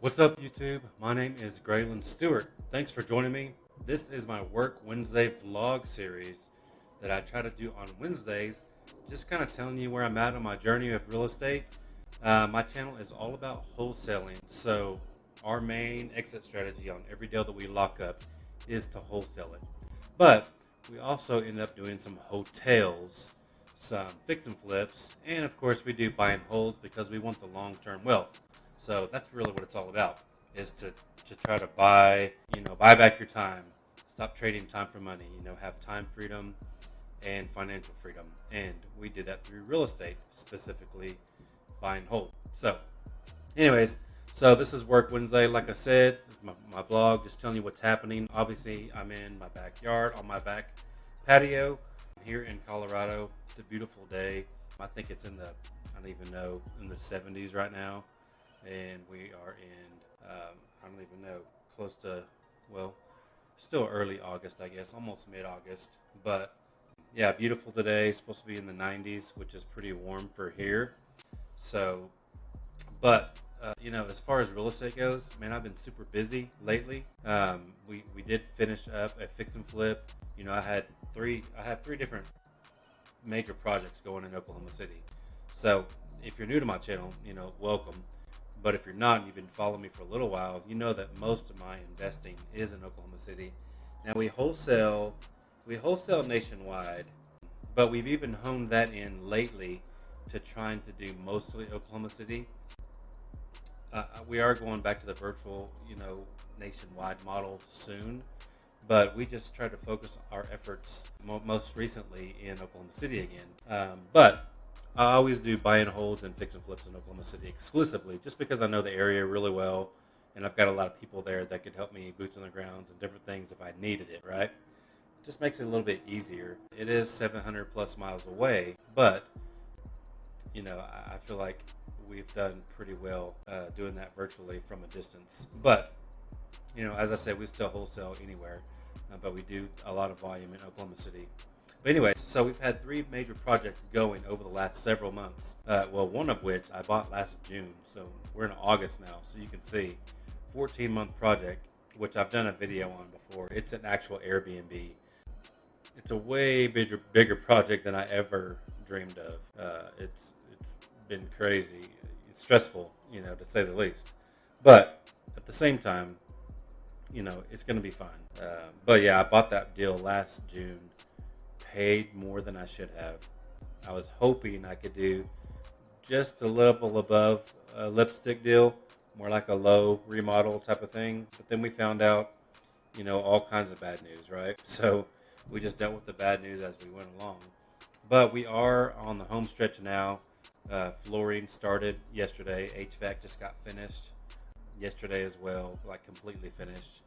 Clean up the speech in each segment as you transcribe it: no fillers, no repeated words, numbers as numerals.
What's up, YouTube? My name is Graylan Stewart. Thanks for joining me. This is my Work Wednesday vlog series that I try to do on Wednesdays, just kind of telling you where I'm at on my journey of real estate. My channel is all about wholesaling, so our main exit strategy on every deal that we lock up is to wholesale it. But we also end up doing some hotels, some fix and flips, and of course we do buy and holds because we want the long-term wealth. So that's really what it's all about, is to try to buy back your time. Stop trading time for money, have time freedom and financial freedom. And we did that through real estate, specifically buy and hold. So anyways, so this is Work Wednesday. Like I said, my vlog, just telling you what's happening. Obviously, I'm in my backyard on my back patio here in Colorado. It's a beautiful day. I think it's in the 70s right now. And we are in, I don't even know, close to, well, still early August, I guess, almost mid-August. But yeah, beautiful today. It's supposed to be in the 90s, which is pretty warm for here. So, but, as far as real estate goes, man, I've been super busy lately. We did finish up a fix and flip. I have three different major projects going in Oklahoma City. So if you're new to my channel, welcome. But if you're not, and you've been following me for a little while, you know that most of my investing is in Oklahoma City. Now we wholesale nationwide, but we've even honed that in lately to trying to do mostly Oklahoma City. We are going back to the virtual, nationwide model soon, but we just try to focus our efforts most recently in Oklahoma City again. But I always do buy and holds and fix and flips in Oklahoma City exclusively, just because I know the area really well, and I've got a lot of people there that could help me, boots on the grounds and different things if I needed it, right? It just makes it a little bit easier. It is 700 plus miles away, but, I feel like we've done pretty well doing that virtually from a distance. But, as I said, we still wholesale anywhere, but we do a lot of volume in Oklahoma City. But anyway, so we've had three major projects going over the last several months. One of which I bought last June. So we're in August now. So you can see 14-month project, which I've done a video on before. It's an actual Airbnb. It's a way bigger project than I ever dreamed of. It's been crazy. It's stressful, to say the least. But at the same time, it's going to be fine. But yeah, I bought that deal last June. Paid more than I should have. I was hoping I could do just a level above a lipstick deal, more like a low remodel type of thing. But then we found out, all kinds of bad news, right? So we just dealt with the bad news as we went along. But we are on the home stretch now. Flooring started yesterday. HVAC just got finished yesterday as well, like completely finished.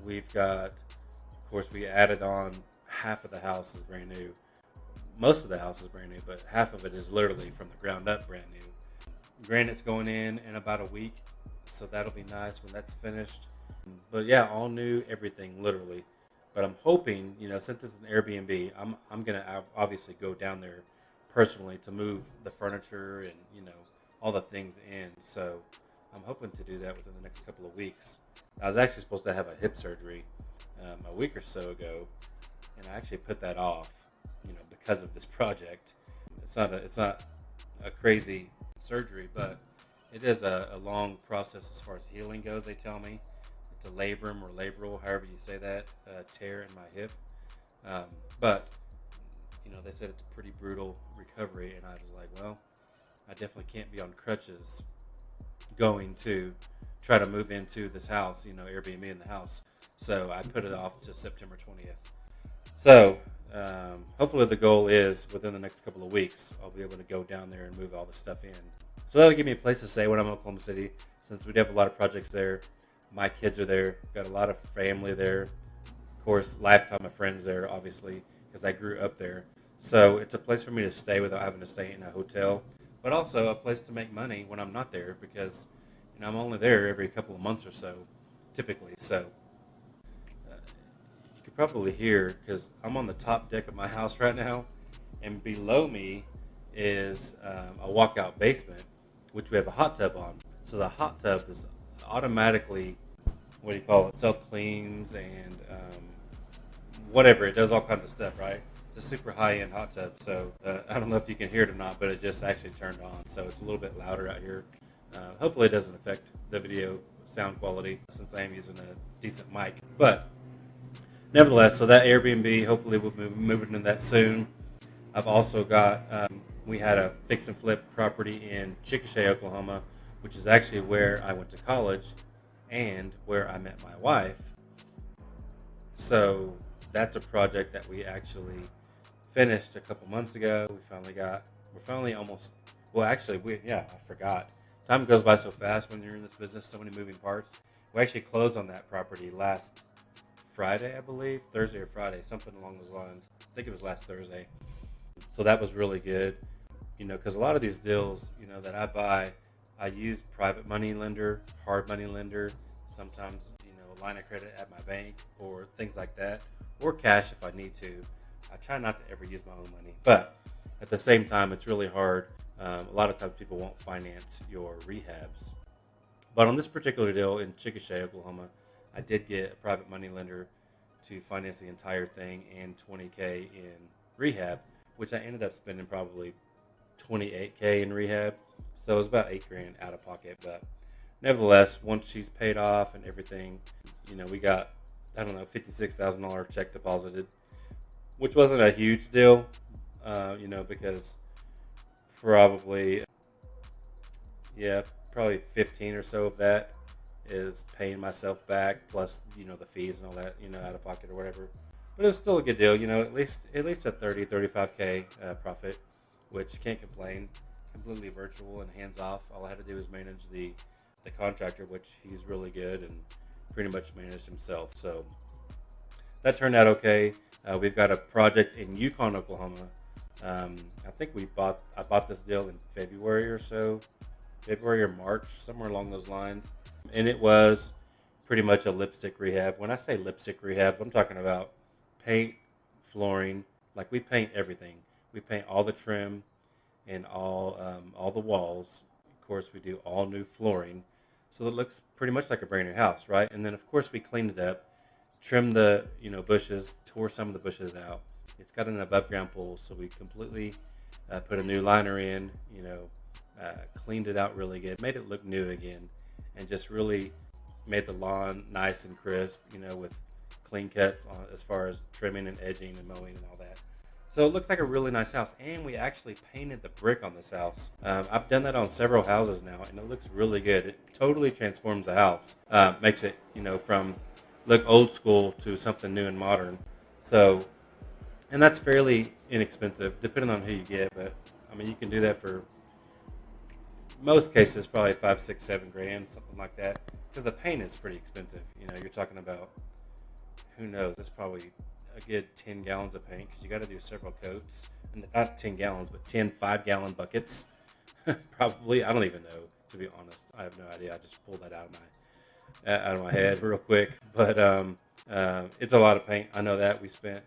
We've got, of course, we added on. Half of the house is brand new. Most of the house is brand new, but half of it is literally from the ground up brand new. Granite's going in about a week, so that'll be nice when that's finished. But yeah, all new, everything literally. But I'm hoping, since it's an Airbnb, I'm gonna obviously go down there personally to move the furniture and all the things in. So I'm hoping to do that within the next couple of weeks. I was actually supposed to have a hip surgery a week or so ago. And I actually put that off, because of this project. It's not a crazy surgery, but it is a long process as far as healing goes. They tell me it's a labrum or labral, however you say that, tear in my hip. But they said it's a pretty brutal recovery, and I was like, well, I definitely can't be on crutches going to try to move into this house, Airbnb in the house. So I put it off to September 20th. So hopefully the goal is within the next couple of weeks, I'll be able to go down there and move all the stuff in. So that'll give me a place to stay when I'm in Oklahoma City, since we do have a lot of projects there. My kids are there. Got a lot of family there. Of course, lifetime of friends there, obviously, because I grew up there. So it's a place for me to stay without having to stay in a hotel, but also a place to make money when I'm not there, because I'm only there every couple of months or so, typically. So you could probably hear, because I'm on the top deck of my house right now, and below me is a walkout basement, which we have a hot tub on. So the hot tub is automatically, what do you call it, self cleans and whatever. It does all kinds of stuff, right? It's a super high end hot tub. So I don't know if you can hear it or not, but it just actually turned on. So it's a little bit louder out here. Hopefully it doesn't affect the video sound quality since I am using a decent mic. But nevertheless, so that Airbnb, hopefully we'll move into that soon. I've also got, we had a fix and flip property in Chickasha, Oklahoma, which is actually where I went to college and where I met my wife. So that's a project that we actually finished a couple months ago. We're finally almost, well, actually, I forgot. Time goes by so fast when you're in this business, so many moving parts. We actually closed on that property last Friday, I believe, Thursday or Friday, something along those lines. I think it was last Thursday. So that was really good, because a lot of these deals, that I buy, I use private money lender, hard money lender, sometimes, line of credit at my bank or things like that, or cash if I need to. I try not to ever use my own money, but at the same time, it's really hard. A lot of times people won't finance your rehabs. But on this particular deal in Chickasha, Oklahoma, I did get a private money lender to finance the entire thing and $20K in rehab, which I ended up spending probably $28K in rehab. So it was about $8,000 out of pocket. But nevertheless, once she's paid off and everything, we got, I don't know, $56,000 check deposited, which wasn't a huge deal, because probably, probably 15 or so of that is paying myself back plus, the fees and all that, out of pocket or whatever. But it was still a good deal, at least a 35K profit, which can't complain. Completely virtual and hands off. All I had to do was manage the contractor, which he's really good and pretty much managed himself. So that turned out okay. We've got a project in Yukon, Oklahoma. I think I bought this deal in February or March, somewhere along those lines. And it was pretty much a lipstick rehab. When I say lipstick rehabs, I'm talking about paint, flooring. Like, we paint everything. We paint all the trim and all the walls. Of course, we do all new flooring. So it looks pretty much like a brand new house, right? And then, of course, we cleaned it up, trimmed the bushes, tore some of the bushes out. It's got an above ground pool, so we completely put a new liner in, cleaned it out really good, made it look new again, and just really made the lawn nice and crisp, with clean cuts as far as trimming and edging and mowing and all that. So it looks like a really nice house, and we actually painted the brick on this house. I've done that on several houses now, and it looks really good. It totally transforms the house, makes it, from look old school to something new and modern. So, and that's fairly inexpensive, depending on who you get. But I mean, you can do that for most cases, probably $5, $6, $7,000, something like that. Because the paint is pretty expensive. You're talking about, who knows? It's probably a good 10 gallons of paint, because you got to do several coats, and not 10 gallons, but 10 5-gallon buckets. Probably, I don't even know, to be honest. I have no idea. I just pulled that out of my head real quick. But it's a lot of paint. I know that we spent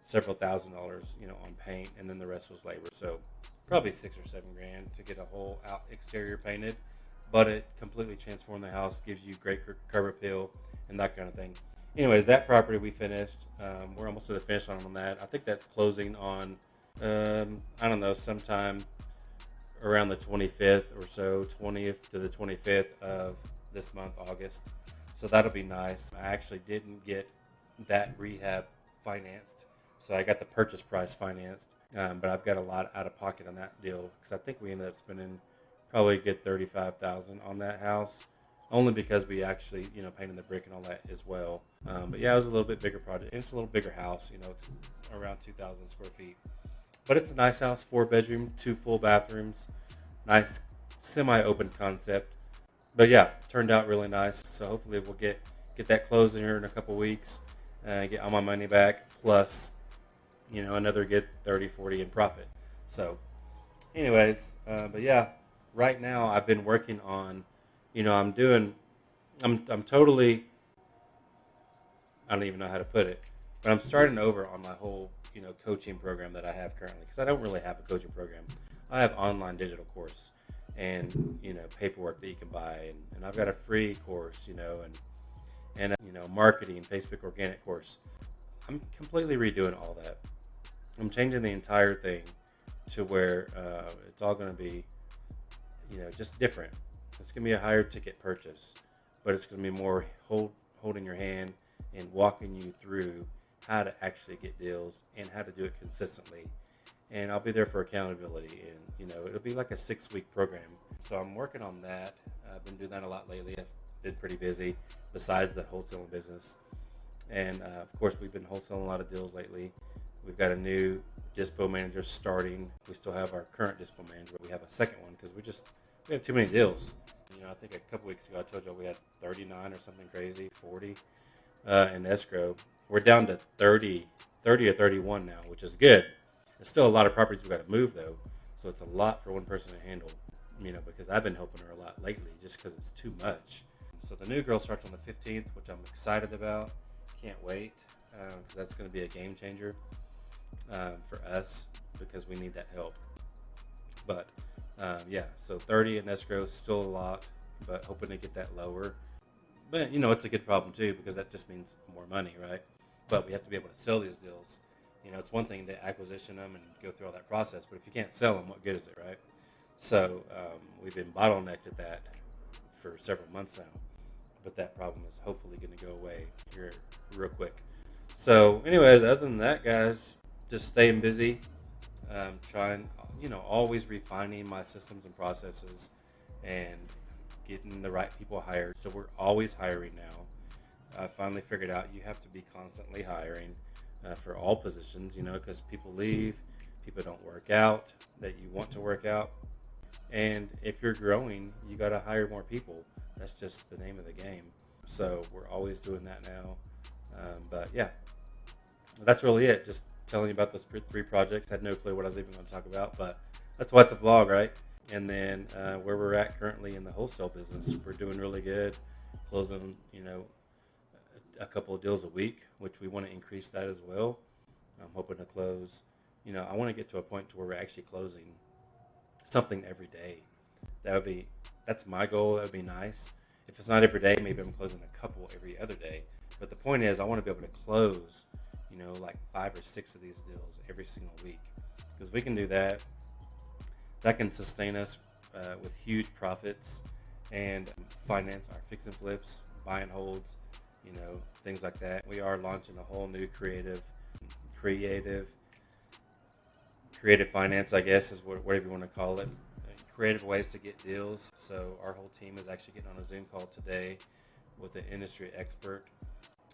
several $1,000s, on paint, and then the rest was labor. So probably $6 or $7,000 to get a whole out exterior painted. But it completely transformed the house, gives you great curb appeal and that kind of thing. Anyways, that property we finished. We're almost to the finish line on that. I think that's closing on, I don't know, sometime around the 25th or so, 20th to the 25th of this month, August. So that'll be nice. I actually didn't get that rehab financed, so I got the purchase price financed. But I've got a lot out of pocket on that deal, because I think we ended up spending probably a good $35,000 on that house, only because we actually, painted the brick and all that as well. But yeah, it was a little bit bigger project. And it's a little bigger house, it's around 2,000 square feet. But it's a nice house, 4-bedroom, 2 full bathrooms, nice semi-open concept. But yeah, turned out really nice. So hopefully we'll get that closed in here in a couple weeks, get all my money back, plus, another good 30, 40 in profit. So anyways, but yeah, right now I've been working on, I'm totally, I don't even know how to put it, but I'm starting over on my whole, coaching program that I have currently, because I don't really have a coaching program. I have online digital course, and paperwork that you can buy, and I've got a free course, and marketing, Facebook organic course. I'm completely redoing all that. I'm changing the entire thing to where it's all going to be, just different. It's going to be a higher ticket purchase, but it's going to be more holding your hand and walking you through how to actually get deals and how to do it consistently. And I'll be there for accountability, and it'll be like a 6-week program. So I'm working on that. I've been doing that a lot lately. I've been pretty busy besides the wholesaling business. And of course, we've been wholesaling a lot of deals lately. We've got a new dispo manager starting. We still have our current dispo manager, but we have a second one because we have too many deals. I think a couple weeks ago I told you we had 39 or something crazy, 40 in escrow. We're down to 30 or 31 now, which is good. It's still a lot of properties we've got to move though, so it's a lot for one person to handle. Because I've been helping her a lot lately, just because it's too much. So the new girl starts on the 15th, which I'm excited about. Can't wait, because that's going to be a game changer for us, because we need that help. But so 30 in escrow is still a lot, but hoping to get that lower. But it's a good problem too, because that just means more money, right? But we have to be able to sell these deals. It's one thing to acquisition them and go through all that process, but if you can't sell them, what good is it, right? So we've been bottlenecked at that for several months now, but that problem is hopefully going to go away here real quick. So anyways, other than that, guys, just staying busy, trying, always refining my systems and processes and getting the right people hired. So we're always hiring now. I finally figured out you have to be constantly hiring for all positions, because people leave, people don't work out that you want to work out. And if you're growing, you got to hire more people. That's just the name of the game. So we're always doing that now. But yeah, that's really it. Just telling you about those 3 projects. Had no clue what I was even going to talk about, but that's why it's a vlog, right? And then where we're at currently in the wholesale business, we're doing really good, closing, a couple of deals a week, which we want to increase that as well. I'm hoping to close, I want to get to a point to where we're actually closing something every day. That's my goal. That would be nice. If it's not every day, maybe I'm closing a couple every other day. But the point is, I want to be able to close, like 5 or 6 of these deals every single week, because we can do that. That can sustain us with huge profits and finance our fix and flips, buy and holds, things like that. We are launching a whole new creative finance, I guess, is whatever you want to call it. Creative ways to get deals. So our whole team is actually getting on a Zoom call today with an industry expert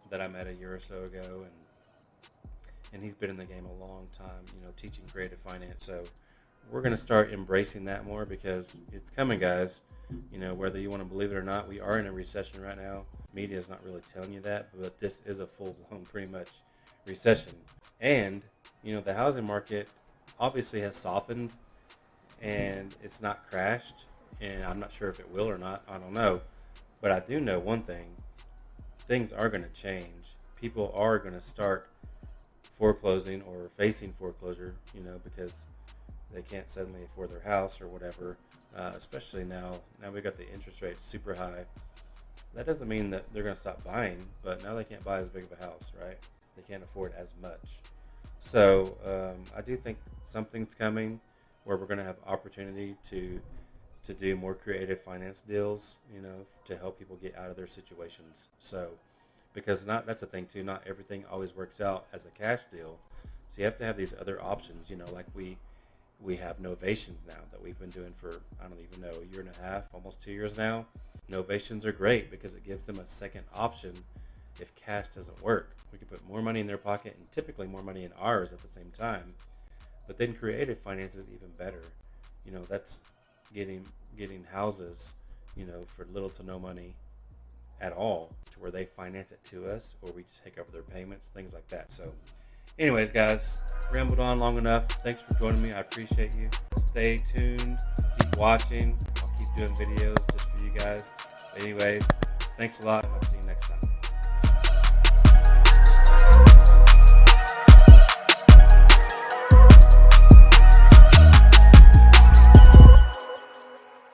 that I met a year or so ago, and he's been in the game a long time, teaching creative finance. So we're going to start embracing that more, because it's coming, guys. Whether you want to believe it or not, we are in a recession right now. Media is not really telling you that, but this is a full-blown, pretty much, recession. And, the housing market obviously has softened, and it's not crashed, and I'm not sure if it will or not. I don't know. But I do know one thing. Things are going to change. People are going to start foreclosing or facing foreclosure, because they can't suddenly afford their house or whatever, especially now we've got the interest rates super high. That doesn't mean that they're going to stop buying, but now they can't buy as big of a house, right? They can't afford as much. So I do think something's coming where we're going to have opportunity to do more creative finance deals, to help people get out of their situations. So, because that's the thing too, not everything always works out as a cash deal. So you have to have these other options, like we have novations now that we've been doing for, I don't even know, a year and a half, almost 2 years now. Novations are great because it gives them a second option if cash doesn't work. We can put more money in their pocket and typically more money in ours at the same time. But then creative finance is even better. That's getting houses, for little to no money at all, to where they finance it to us, or we just take over their payments, things like that. So anyways, guys, rambled on long enough. Thanks for joining me. I appreciate you. Stay tuned. Keep watching. I'll keep doing videos just for you guys. But anyways, thanks a lot.